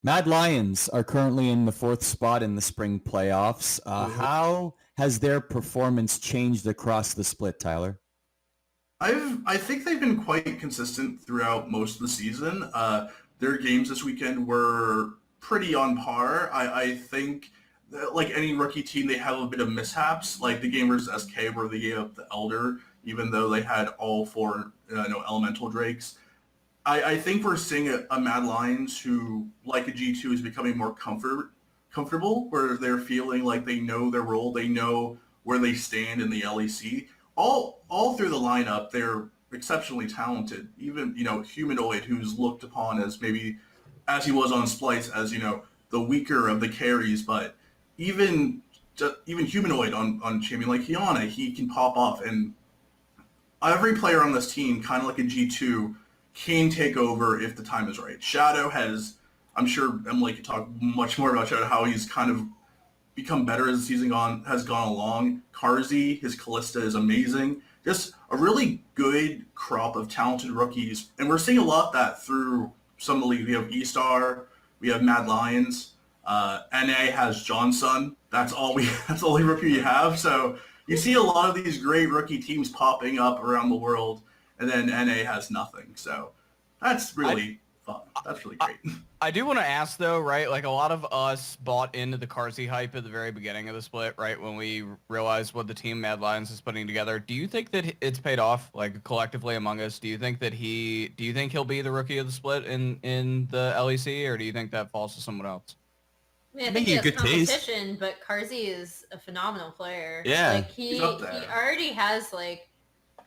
Mad Lions are currently in the fourth spot in the spring playoffs. How has their performance changed across the split, Tyler? I think they've been quite consistent throughout most of the season. Their games this weekend were pretty on par. I think like any rookie team, they have a bit of mishaps. Like the game versus SK, where they gave up the Elder, even though they had all four elemental drakes. I think we're seeing a Mad Lions who, like a G2, is becoming more comfortable, where they're feeling like they know their role, they know where they stand in the LEC. All through the lineup, they're exceptionally talented. Even Humanoid, who's looked upon as maybe as he was on Splice as the weaker of the carries, but even even Humanoid on champion like Kiana, he can pop off, and every player on this team, kind of like a G2, can take over if the time is right. Shadow has, I'm sure Emily could talk much more about Shadow, how he's kind of become better as the season has gone along. Karzi, his Callista is amazing. Just a really good crop of talented rookies. And we're seeing a lot of that through some of the league. We have E-Star, we have Mad Lions, NA has Johnson. That's all that's the only rookie you have. So you see a lot of these great rookie teams popping up around the world, and then NA has nothing. So that's really fun. That's really great. I do want to ask though, right? Like a lot of us bought into the Carsey hype at the very beginning of the split, right? When we realized what the team Mad Lions is putting together. Do you think that it's paid off, like collectively among us? Do you think he'll be the rookie of the split in the LEC, or do you think that falls to someone else? I mean, I think he has competition, but Carsey is a phenomenal player. Yeah. Like he already has like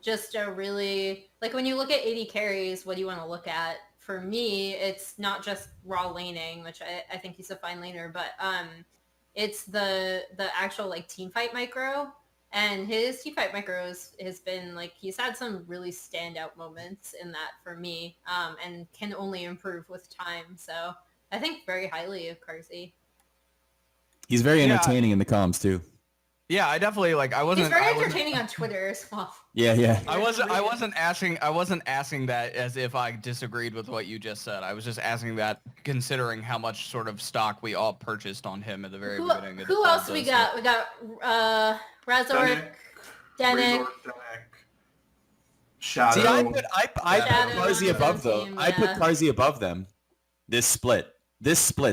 just a really, like when you look at 80 carries, what do you want to look at? For me, it's not just raw laning, which I think he's a fine laner, but it's the actual like team fight micro, and his team fight micros has been like, he's had some really standout moments in that for me, and can only improve with time. So I think very highly of Carsey. He's very entertaining in the comms too. Yeah, I definitely like. He's very entertaining on Twitter as well. Yeah. I wasn't asking that as if I disagreed with what you just said. I was just asking that considering how much sort of stock we all purchased on him at the very beginning. Who else we got? We got Razork, Denik. Shadow. See, I put Carsey above them. I put Carsey above them. This split,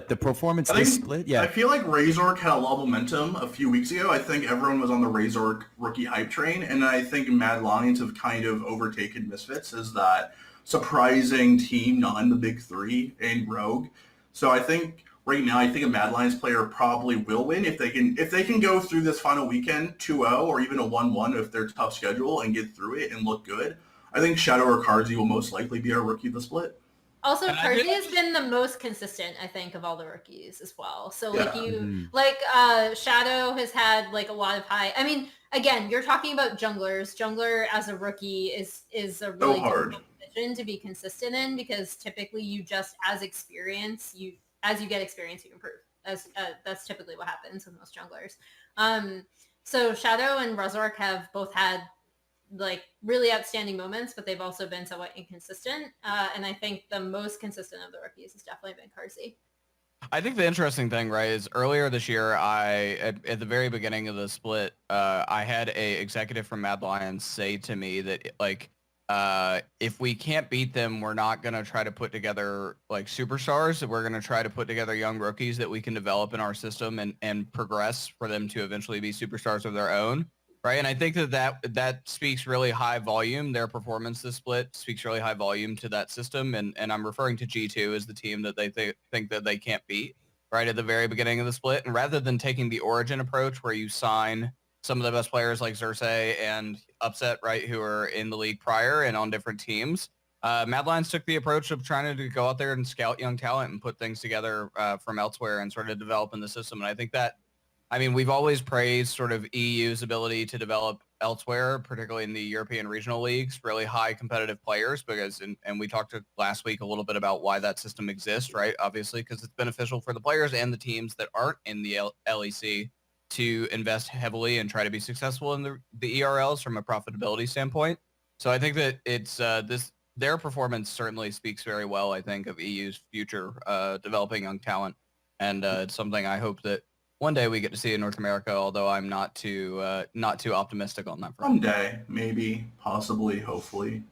the performance split. Yeah, I feel like Razork had a lot of momentum a few weeks ago. I think everyone was on the Razork rookie hype train, and I think Mad Lions have kind of overtaken Misfits as that surprising team, not in the big three, and Rogue. So I think right now, I think a Mad Lions player probably will win if they can go through this final weekend 2-0 or even a 1-1 if their tough schedule and get through it and look good. I think Shadow or Karzi will most likely be our rookie of the split. Also, Karzi has been the most consistent, I think, of all the rookies as well. So, Shadow has had, like, a lot of high... I mean, again, you're talking about junglers. Jungler, as a rookie, is a really difficult position to be consistent in, because typically you just, as you get experience, you improve. That's typically what happens with most junglers. So, Shadow and Razork have both had like really outstanding moments, but they've also been somewhat inconsistent. And I think the most consistent of the rookies has definitely been Carsey. I think the interesting thing, right, is earlier this year, at the very beginning of the split, I had a executive from Mad Lions say to me that like, if we can't beat them, we're not going to try to put together like superstars. We're going to try to put together young rookies that we can develop in our system and progress for them to eventually be superstars of their own. Right, and I think that speaks really high volume. Their performance this split speaks really high volume to that system, and I'm referring to G2 as the team that they think that they can't beat, right, at the very beginning of the split. And rather than taking the Origin approach where you sign some of the best players like Xerxes and Upset, right, who are in the league prior and on different teams, Mad Lions took the approach of trying to go out there and scout young talent and put things together from elsewhere and sort of develop in the system. And I think that, I mean, we've always praised sort of EU's ability to develop elsewhere, particularly in the European regional leagues, really high competitive players, because, and we talked last week a little bit about why that system exists, right? Obviously, because it's beneficial for the players and the teams that aren't in the LEC to invest heavily and try to be successful in the ERLs from a profitability standpoint. So I think that it's their performance certainly speaks very well, I think, of EU's future developing young talent. And it's something I hope that one day we get to see in North America, although I'm not too optimistic on that front. Someday, maybe, possibly, hopefully.